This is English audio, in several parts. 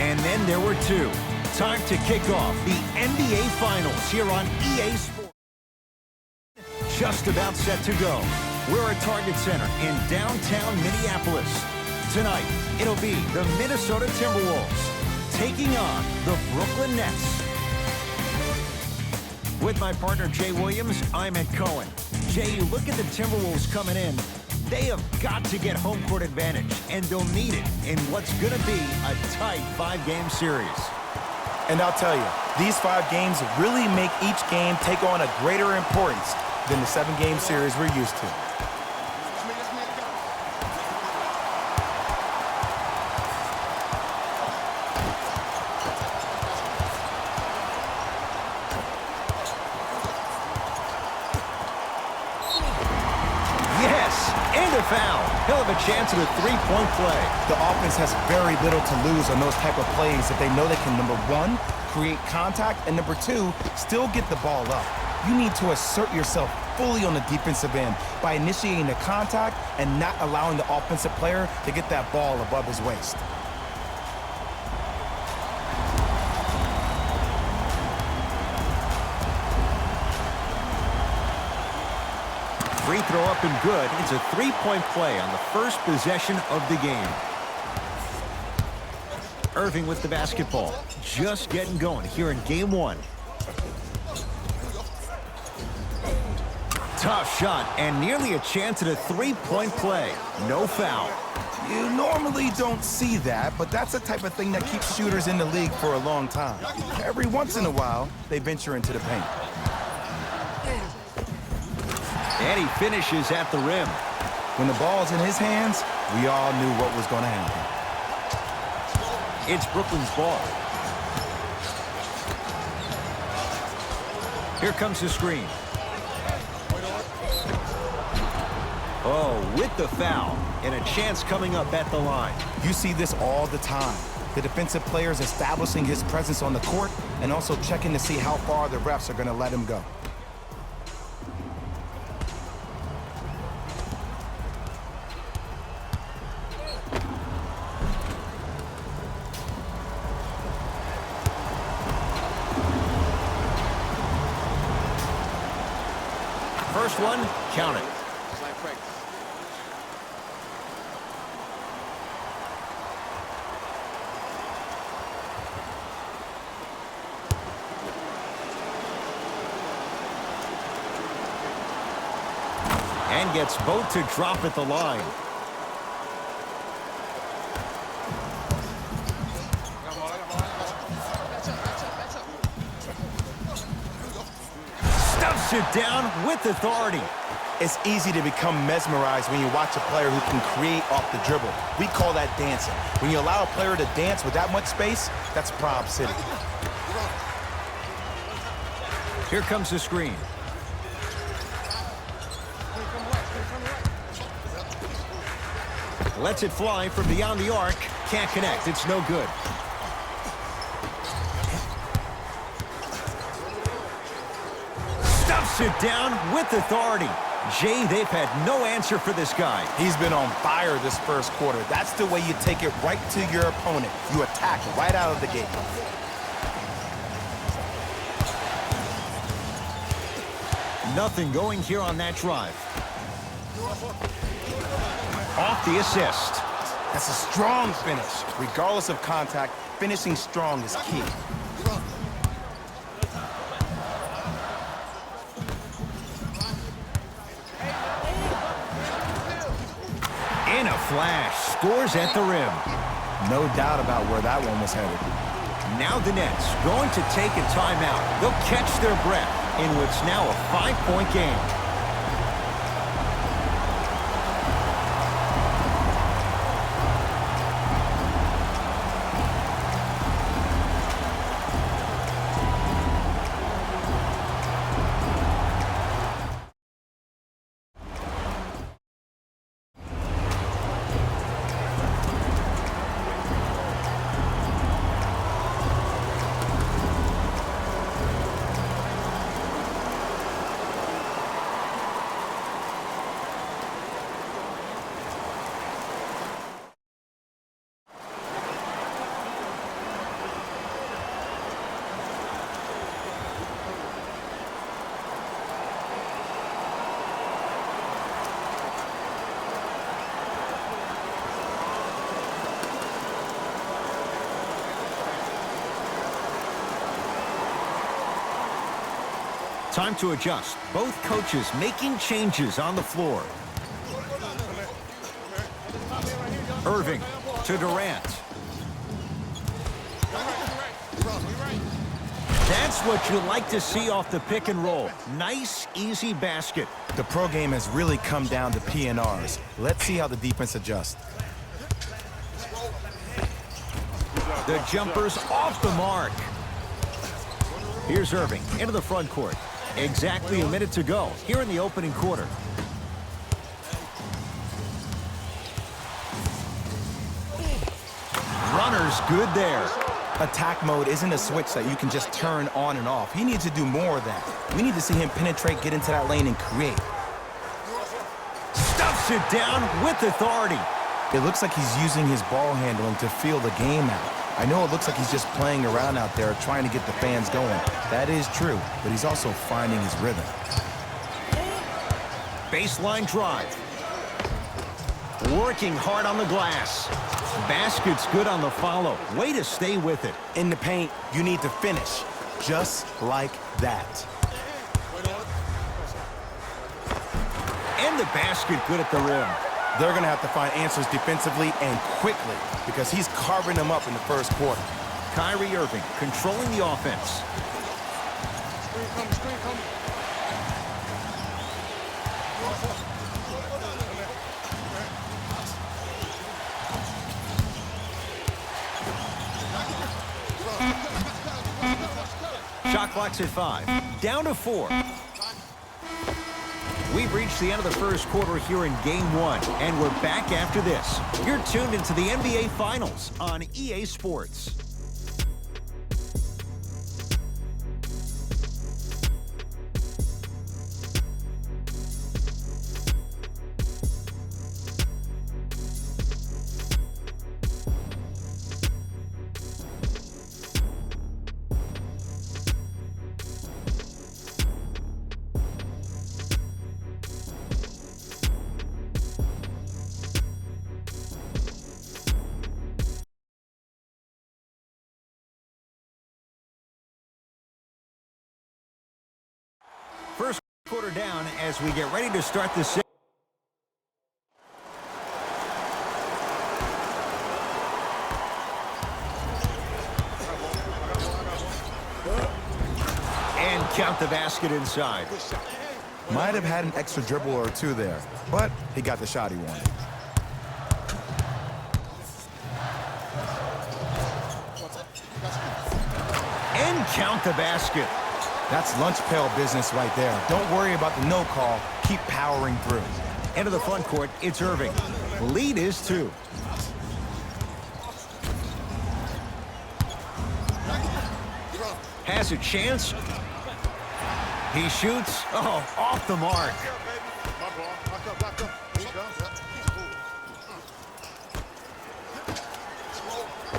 And then there were two. Time to kick off the NBA Finals here on EA Sports. Just about set to go. We're at Target Center in downtown Minneapolis. Tonight, it'll be the Minnesota Timberwolves taking on the Brooklyn Nets. With my partner, Jay Williams, I'm Ed Cohen. Jay, you look at the Timberwolves coming in. They have got to get home court advantage, and they'll need it in what's going to be a tight 5-game series. And I'll tell you, these 5 games really make each game take on a greater importance than the 7-game series we're used to. Foul. He'll have a chance at a 3-point play. The offense has very little to lose on those type of plays if they know they can, number 1, create contact, and number 2, still get the ball up. You need to assert yourself fully on the defensive end by initiating the contact and not allowing the offensive player to get that ball above his waist. Free throw up and good. It's a 3-point play on the first possession of the game. Irving with the basketball. Just getting going here in game 1. Tough shot and nearly a chance at a 3-point play. No foul. You normally don't see that, but that's the type of thing that keeps shooters in the league for a long time. Every once in a while, they venture into the paint. And he finishes at the rim. When the ball's in his hands, we all knew what was going to happen. It's Brooklyn's ball. Here comes the screen. Oh, with the foul. And a chance coming up at the line. You see this all the time. The defensive players establishing his presence on the court and also checking to see how far the refs are going to let him go. First one, count it. And gets both to drop at the line. Stuffs it down with authority. It's easy to become mesmerized when you watch a player who can create off the dribble. We call that dancing. When you allow a player to dance with that much space, that's Prob City. Here comes the screen. Lets it fly from beyond the arc. Can't connect. It's no good. Stuffs it down with authority. Jay, they've had no answer for this guy. He's been on fire this first quarter. That's the way you take it right to your opponent. You attack right out of the gate. Nothing going here on that drive. Off the assist. That's a strong finish. Regardless of contact, finishing strong is key. In a flash, scores at the rim. No doubt about where that one was headed. Now the Nets going to take a timeout. They'll catch their breath in what's now a 5-point game. Time to adjust. Both coaches making changes on the floor. Irving to Durant. That's what you like to see off the pick and roll. Nice, easy basket. The pro game has really come down to P&Rs. Let's see how the defense adjusts. The jumper's off the mark. Here's Irving into the front court. Exactly a minute to go here in the opening quarter. Runner's good there. Attack mode isn't a switch that you can just turn on and off. He needs to do more of that. We need to see him penetrate, get into that lane, and create. Stuffs it down with authority. It looks like he's using his ball handling to feel the game out. I know it looks like he's just playing around out there trying to get the fans going. That is true, but he's also finding his rhythm. Baseline drive. Working hard on the glass. Basket's good on the follow. Way to stay with it. In the paint, you need to finish. Just like that. And the basket good at the rim. They're going to have to find answers defensively and quickly because he's carving them up in the first quarter. Kyrie Irving controlling the offense. Screen coming. Shot clock's at 5. Down to 4. We've reached the end of the first quarter here in Game 1, and we're back after this. You're tuned into the NBA Finals on EA Sports. First quarter down as we get ready to start the second. And count the basket inside. Might have had an extra dribble or two there, but he got the shot he wanted. And count the basket. That's lunch pail business right there. Don't worry about the no call. Keep powering through. Into the front court, it's Irving. Lead is 2. Has a chance. He shoots. Oh, off the mark.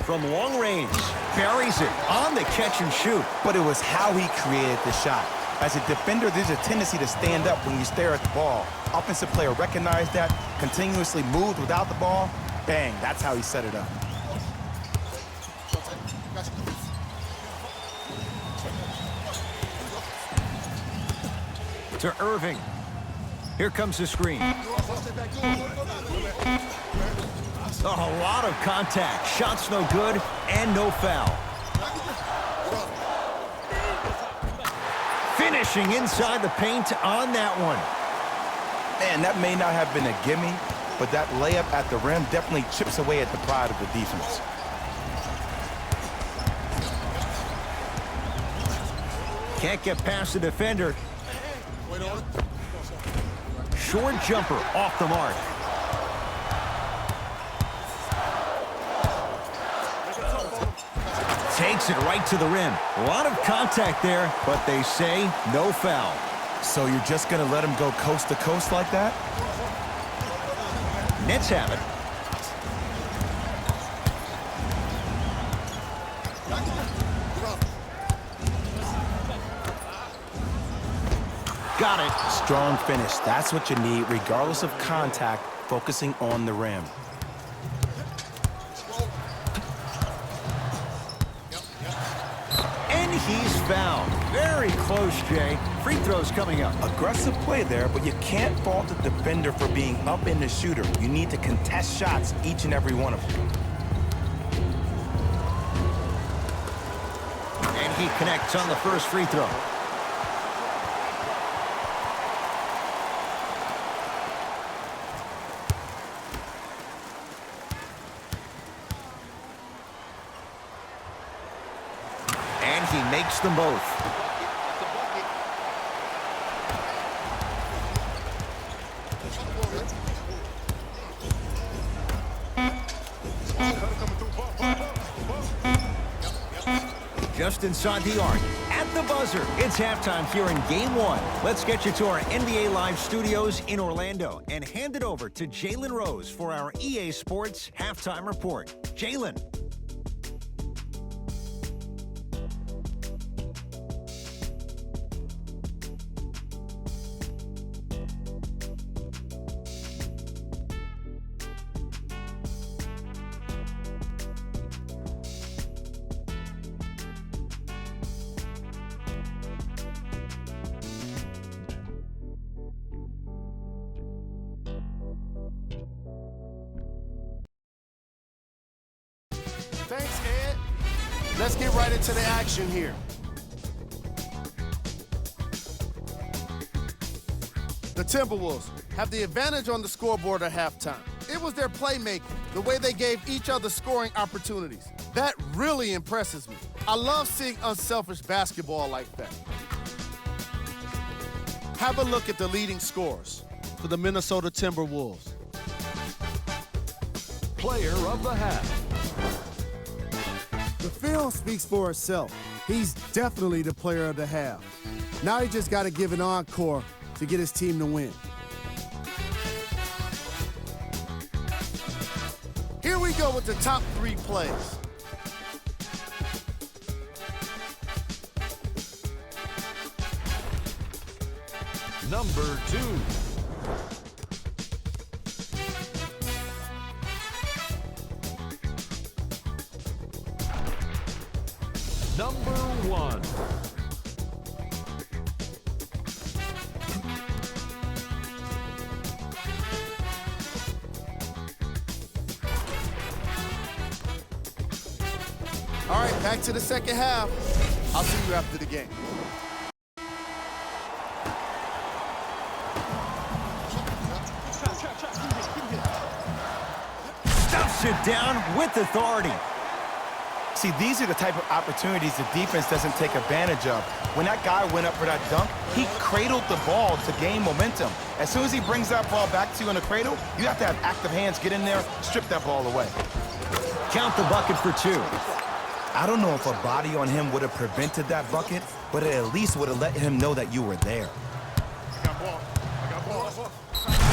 From long range, buries it on the catch and shoot. But it was how he created the shot. As a defender, there's a tendency to stand up when you stare at the ball. Offensive player recognized that, continuously moved without the ball. Bang, that's how he set it up. To Irving. Here comes the screen. Oh, a lot of contact. Shots no good and no foul. Finishing inside the paint on that one. Man, that may not have been a gimme, but that layup at the rim definitely chips away at the pride of the defense. Can't get past the defender. Short jumper off the mark. Takes it right to the rim. A lot of contact there, but they say no foul. So you're just going to let him go coast to coast like that? Nets have it. Got it. Strong finish. That's what you need, regardless of contact, focusing on the rim. And he's fouled. Very close, Jay. Free throws coming up. Aggressive play there, but you can't fault the defender for being up in the shooter. You need to contest shots, each and every one of them. And he connects on the first free throw. And he makes them both. Just inside the arc. At the buzzer, it's halftime here in Game 1. Let's get you to our NBA Live studios in Orlando and hand it over to Jalen Rose for our EA Sports Halftime Report. Jalen. Thanks, Ed. Let's get right into the action here. The Timberwolves have the advantage on the scoreboard at halftime. It was their playmaking, the way they gave each other scoring opportunities. That really impresses me. I love seeing unselfish basketball like that. Have a look at the leading scorers for the Minnesota Timberwolves. Player of the half. The film speaks for itself. He's definitely the player of the half. Now he just got to give an encore to get his team to win. Here we go with the top 3 plays. Number 2. Number 1. All right, back to the second half. I'll see you after the game. Stuffs it down with authority. See, these are the type of opportunities the defense doesn't take advantage of. When that guy went up for that dunk, he cradled the ball to gain momentum. As soon as he brings that ball back to you in the cradle, you have to have active hands, get in there, strip that ball away. Count the bucket for 2. I don't know if a body on him would have prevented that bucket, but it at least would have let him know that you were there.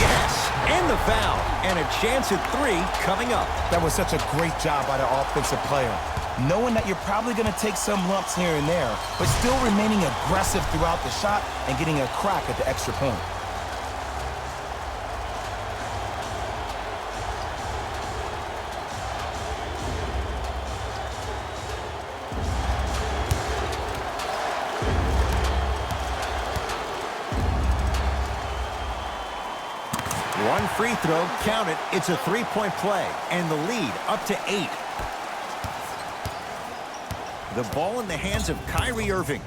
Yes, and the foul. And a chance at 3 coming up. That was such a great job by the offensive player. Knowing that you're probably going to take some lumps here and there, but still remaining aggressive throughout the shot and getting a crack at the extra point. One free throw, count it. It's a 3-point play, and the lead up to 8. The ball in the hands of Kyrie Irving.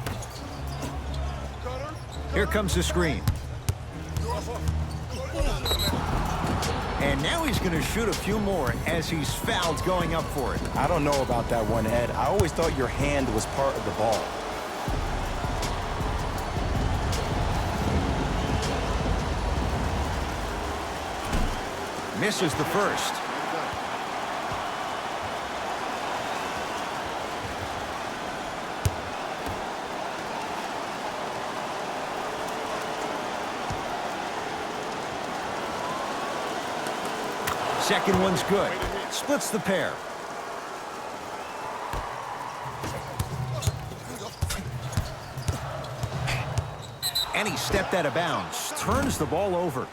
Here comes the screen. And now he's going to shoot a few more as he's fouled going up for it. I don't know about that one, Ed. I always thought your hand was part of the ball. Misses the first. Second one's good. Splits the pair. And he stepped out of bounds. Turns the ball over.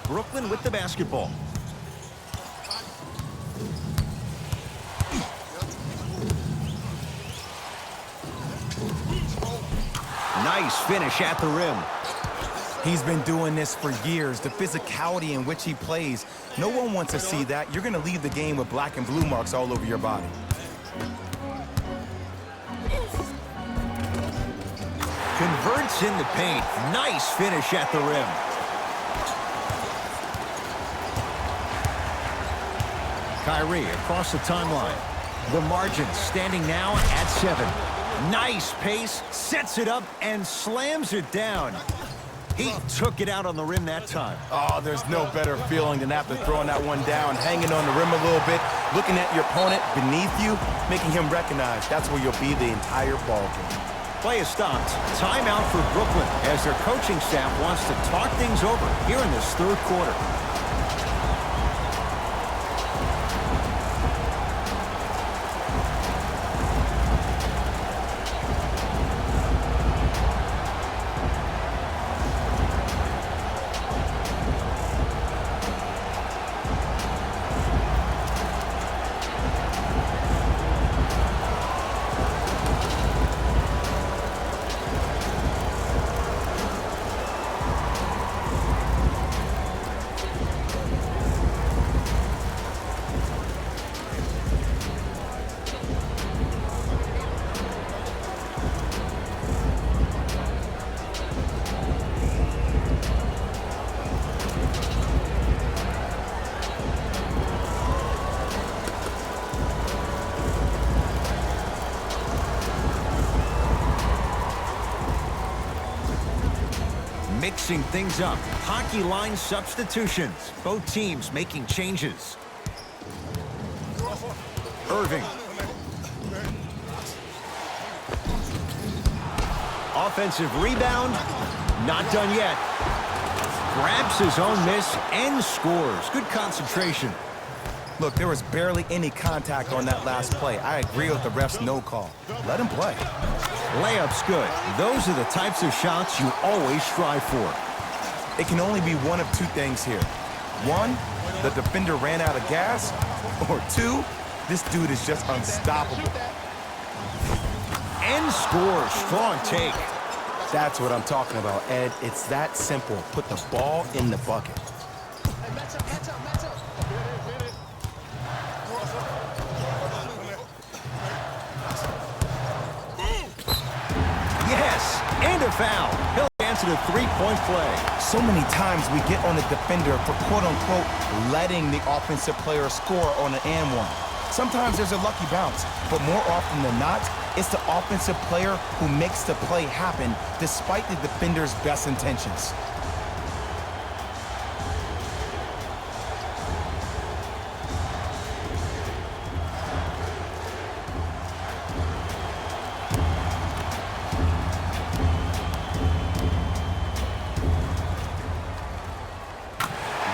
Brooklyn with the basketball. Nice finish at the rim. He's been doing this for years. The physicality in which he plays, no one wants to see that. You're going to leave the game with black and blue marks all over your body. Converts in the paint. Nice finish at the rim. Kyrie across the timeline. The margin standing now at 7. Nice pace, sets it up, and slams it down. He took it out on the rim that time. Oh, there's no better feeling than after throwing that one down, hanging on the rim a little bit, looking at your opponent beneath you, making him recognize that's where you'll be the entire ball game. Play is stopped. Timeout for Brooklyn as their coaching staff wants to talk things over here in this third quarter. Mixing things up. Hockey line substitutions. Both teams making changes. Irving. Offensive rebound. Not done yet. Grabs his own miss and scores. Good concentration. Look, there was barely any contact on that last play. I agree with the ref's no call. Let him play. Layup's good. Those are the types of shots you always strive for. It can only be one of two things here. One, the defender ran out of gas. Or two, this dude is just unstoppable. And scores. Strong take. That's what I'm talking about, Ed. It's that simple. Put the ball in the bucket. Yes, and a foul. He'll answer the three-point play. So many times we get on the defender for quote-unquote letting the offensive player score on an and one. Sometimes there's a lucky bounce, but more often than not, it's the offensive player who makes the play happen despite the defender's best intentions.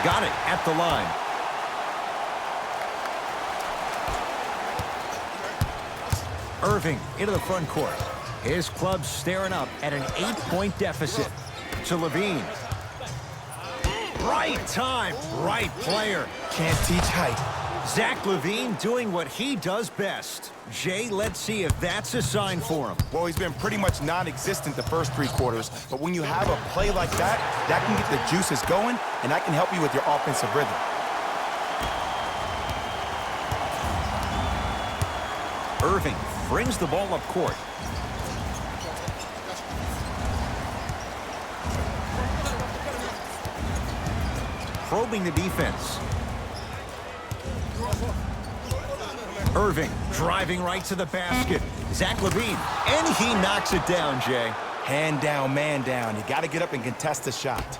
Got it at the line. Irving into the front court. His club's staring up at an 8-point deficit. To Levine. Right time, right player. Can't teach height. Zach LaVine doing what he does best. Jay, let's see if that's a sign for him. Well, he's been pretty much non-existent the first 3 quarters, but when you have a play like that, that can get the juices going, and that can help you with your offensive rhythm. Irving brings the ball up court. Probing the defense. Irving driving right to the basket. Zach LaVine, and he knocks it down, Jay. Hand down, man down. You got to get up and contest the shot.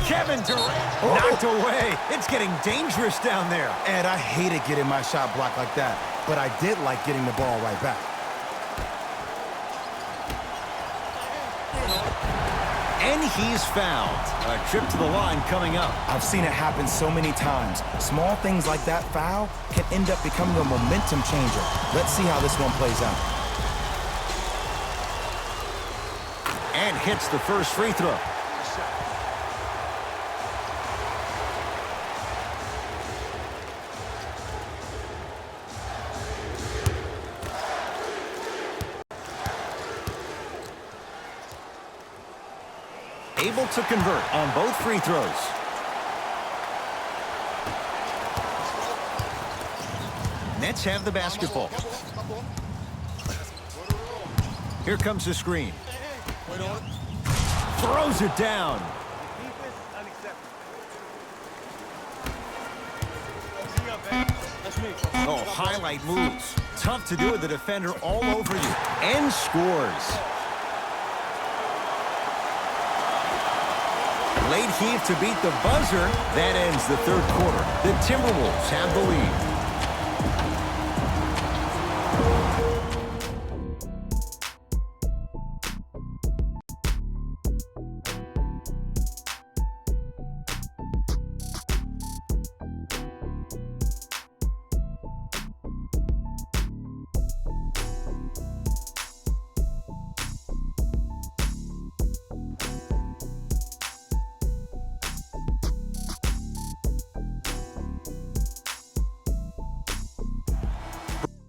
Kevin Durant knocked away. It's getting dangerous down there. Ed, I hated getting my shot blocked like that, but I did like getting the ball right back. And he's fouled. A trip to the line coming up. I've seen it happen so many times. Small things like that foul can end up becoming a momentum changer. Let's see how this one plays out. And hits the first free throw. Able to convert on both free throws. Nets have the basketball. Here comes the screen. Throws it down. Oh, highlight moves. Tough to do with the defender all over you. And scores. Late heave to beat the buzzer. That ends the third quarter. The Timberwolves have the lead.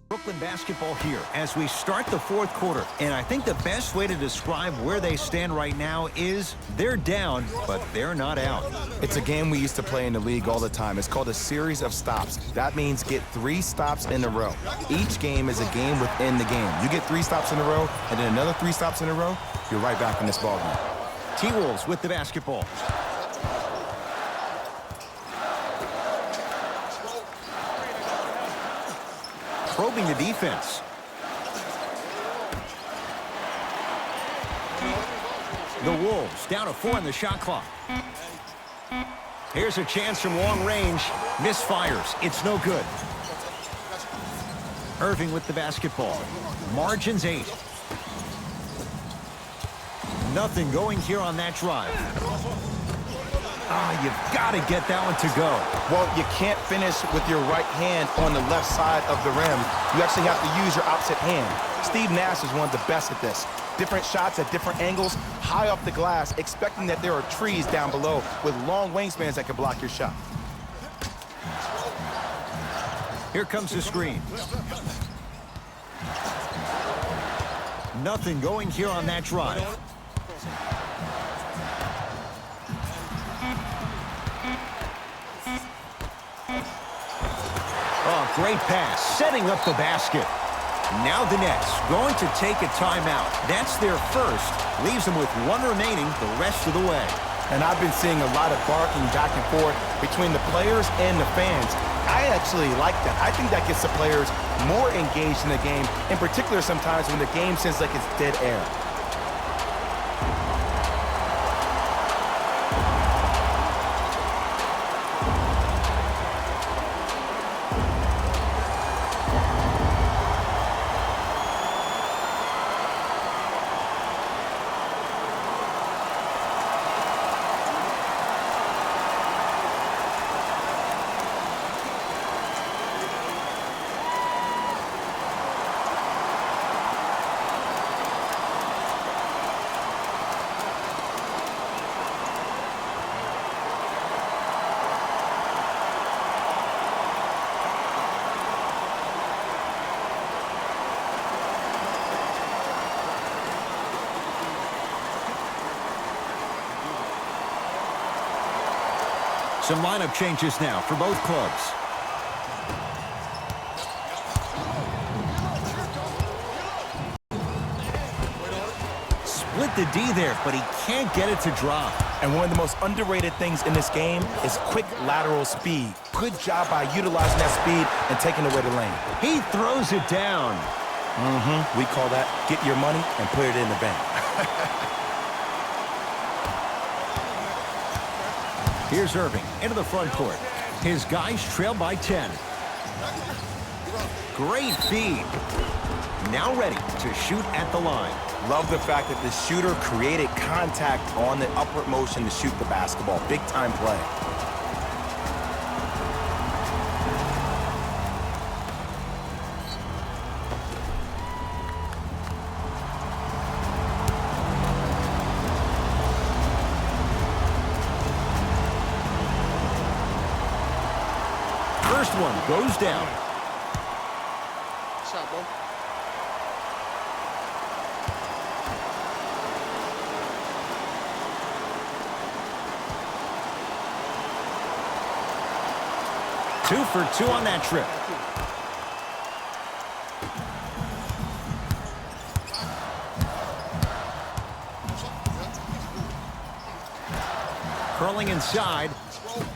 Brooklyn basketball here as we start the fourth quarter. And I think the best way to describe where they stand right now is they're down, but they're not out. It's a game we used to play in the league all the time. It's called a series of stops. That means get 3 stops in a row. Each game is a game within the game. You get 3 stops in a row, and then another 3 stops in a row, you're right back in this ballgame. T-Wolves with the basketball. Probing the defense. The Wolves down to 4 in the shot clock. Here's a chance from long range. Misfires. It's no good. Irving with the basketball. Margins 8. Nothing going here on that drive. You've got to get that one to go. Well, you can't finish with your right hand on the left side of the rim. You actually have to use your opposite hand. Steve Nash is one of the best at this. Different shots at different angles, high off the glass, expecting that there are trees down below with long wingspans that can block your shot. Here comes the screen. Nothing going here on that drive. Oh, great pass, setting up the basket. Now the Nets going to take a timeout. That's their first. Leaves them with 1 remaining the rest of the way. And I've been seeing a lot of barking back and forth between the players and the fans. I actually like that. I think that gets the players more engaged in the game, in particular sometimes when the game seems like it's dead air. Some lineup changes now for both clubs. Split the D there, but he can't get it to drop. And one of the most underrated things in this game is quick lateral speed. Good job by utilizing that speed and taking away the lane. He throws it down. We call that get your money and put it in the bank. Here's Irving into the front court. His guys trail by 10. Great feed. Now ready to shoot at the line. Love the fact that the shooter created contact on the upward motion to shoot the basketball. Big time play. first one goes down. Shot, bro. Two for two on that trip. Curling inside,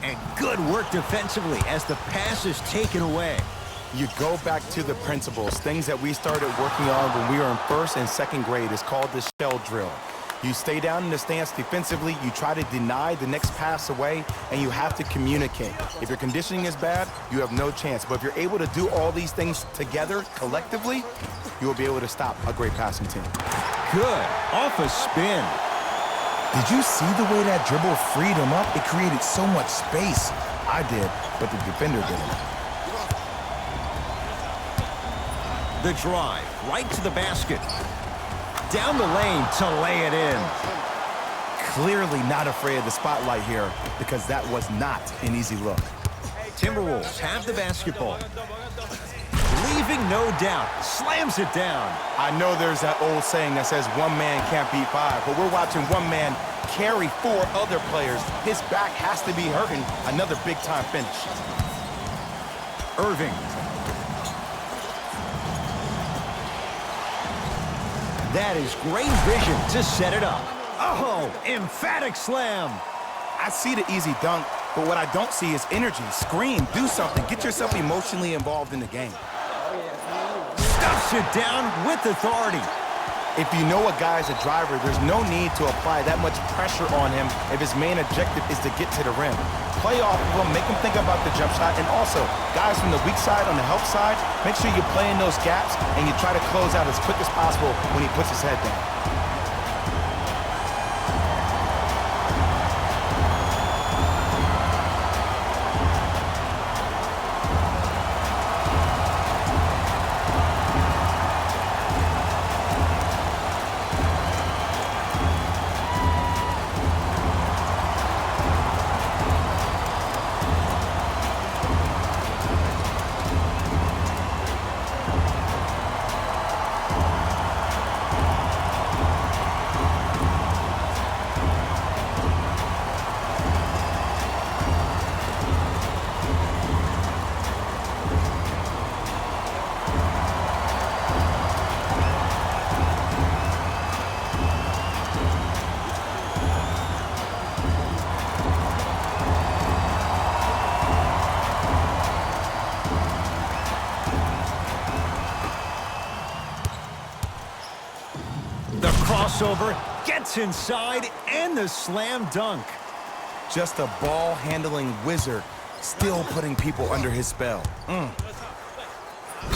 and good work defensively as the pass is taken away. You go back to the principles, things that we started working on when we were in first and second grade. Is called the shell drill. You stay down in the stance defensively, you try to deny the next pass away, and you have to communicate. If your conditioning is bad, you have no chance. But if you're able to do all these things together, collectively, you will be able to stop a great passing team. Good, off a spin. Did you see the way that dribble freed him up? It created so much space. I did, but the defender didn't. The drive, right to the basket. Down the lane to lay it in. Clearly not afraid of the spotlight here because that was not an easy look. Timberwolves have the basketball. Leaving no doubt, slams it down. I know there's that old saying that says one man can't beat five, but we're watching one man carry four other players. His back has to be hurting. Another big-time finish. Irving. That is great vision to set it up. Oh, emphatic slam. I see the easy dunk, but what I don't see is energy. Scream, do something. Get yourself emotionally involved in the game. Stuffs it down with authority. If you know a guy's a driver, there's no need to apply that much pressure on him if his main objective is to get to the rim. Play off of him, make him think about the jump shot, and also, guys from the weak side, on the help side, make sure you play in those gaps and you try to close out as quick as possible when he puts his head down. Crossover, gets inside, and the slam dunk. Just a ball-handling wizard, still putting people under his spell.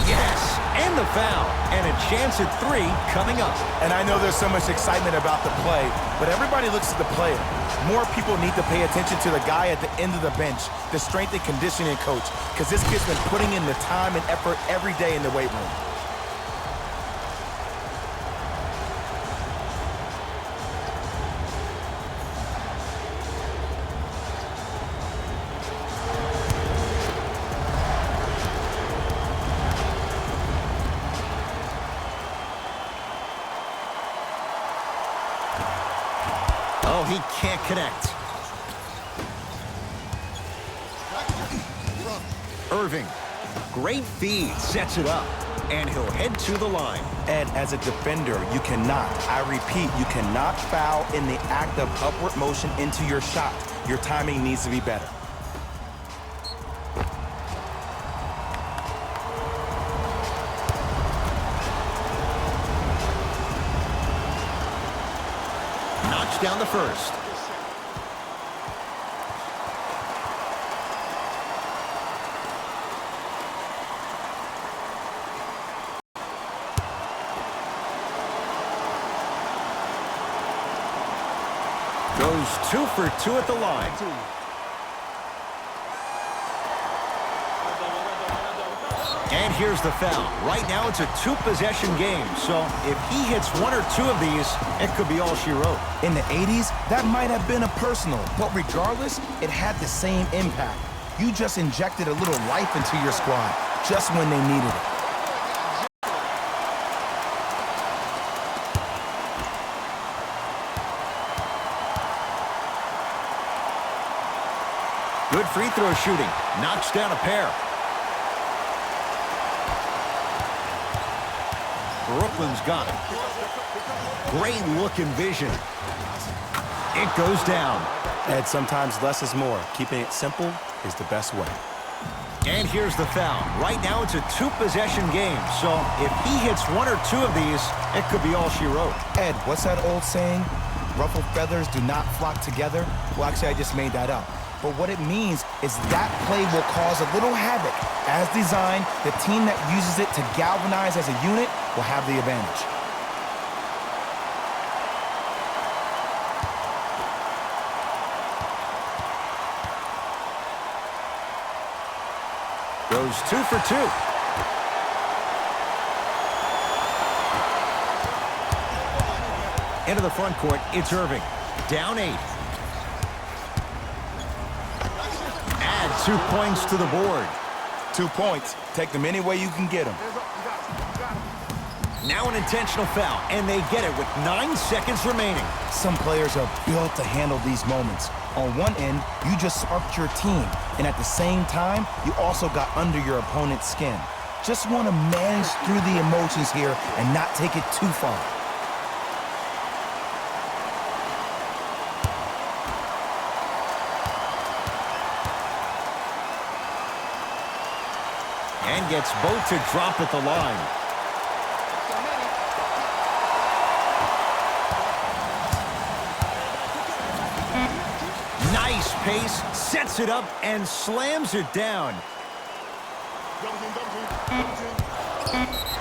Yes, and the foul, and a chance at three coming up. And I know there's so much excitement about the play, but everybody looks at the player. More people need to pay attention to the guy at the end of the bench, the strength and conditioning coach, because this kid's been putting in the time and effort every day in the weight room. Oh, he can't connect. Irving, great feed, sets it up, and he'll head to the line. Ed, as a defender, you cannot, I repeat, you cannot foul in the act of upward motion into your shot. Your timing needs to be better. Knocks down the first. Goes 2 for 2 at the line. And here's the foul. Right now it's a two-possession game, so if he hits one or two of these, it could be all she wrote. In the 80s, that might have been a personal, but regardless, it had the same impact. You just injected a little life into your squad just when they needed it. Good free throw shooting. Knocks down a pair. Brooklyn's got it. Great look and vision. It goes down. And sometimes less is more. Keeping it simple is the best way. And here's the foul. Right now it's a two-possession game, so if he hits one or two of these, it could be all she wrote. Ed, what's that old saying? Ruffled feathers do not flock together? Well, actually, I just made that up. But what it means is that play will cause a little havoc. As designed, the team that uses it to galvanize as a unit will have the advantage. Goes 2 for 2. Into the front court, it's Irving. Down 8. Add 2 points to the board. 2 points. Take them any way you can get them. Now an intentional foul, and they get it with 9 seconds remaining. Some players are built to handle these moments. On one end, you just sparked your team, and at the same time, you also got under your opponent's skin. Just want to manage through the emotions here and not take it too far. And gets both to drop at the line. Nice pace, sets it up, and slams it down.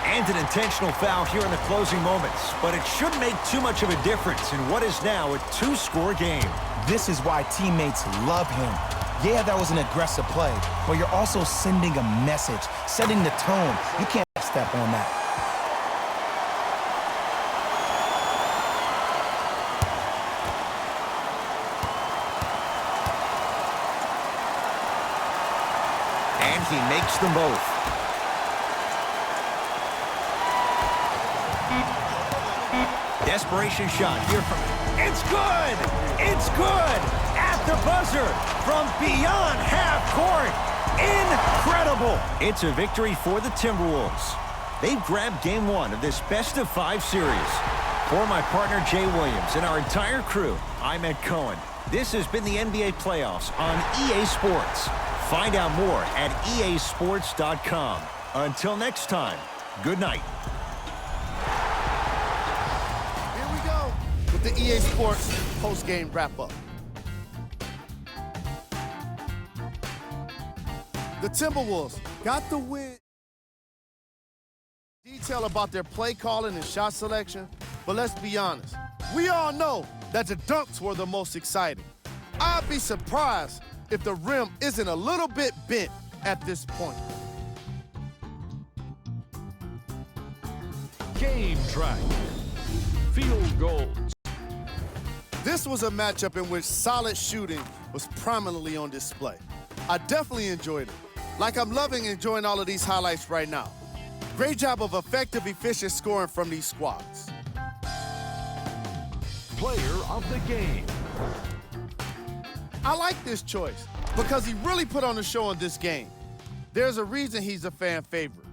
And an intentional foul here in the closing moments, but it shouldn't make too much of a difference in what is now a 2-score game. This is why teammates love him. Yeah, that was an aggressive play, but you're also sending a message, setting the tone. You can't step on that. And he makes them both. Desperation shot here from... It's good! It's good! At the buzzer from beyond half court. Incredible! It's a victory for the Timberwolves. They've grabbed game 1 of this best-of-5 series. For my partner Jay Williams and our entire crew, I'm Ed Cohen. This has been the NBA playoffs on EA Sports. Find out more at easports.com. Until next time, good night. Here we go with the EA Sports post-game wrap-up. The Timberwolves got the win. Detail about their play calling and shot selection, but let's be honest. We all know that the dunks were the most exciting. I'd be surprised if the rim isn't a little bit bent at this point. Game track. Field goals. This was a matchup in which solid shooting was prominently on display. I definitely enjoyed it. Like I'm loving enjoying all of these highlights right now. Great job of effective, efficient scoring from these squads. Player of the game. I like this choice because he really put on the show in this game. There's a reason he's a fan favorite.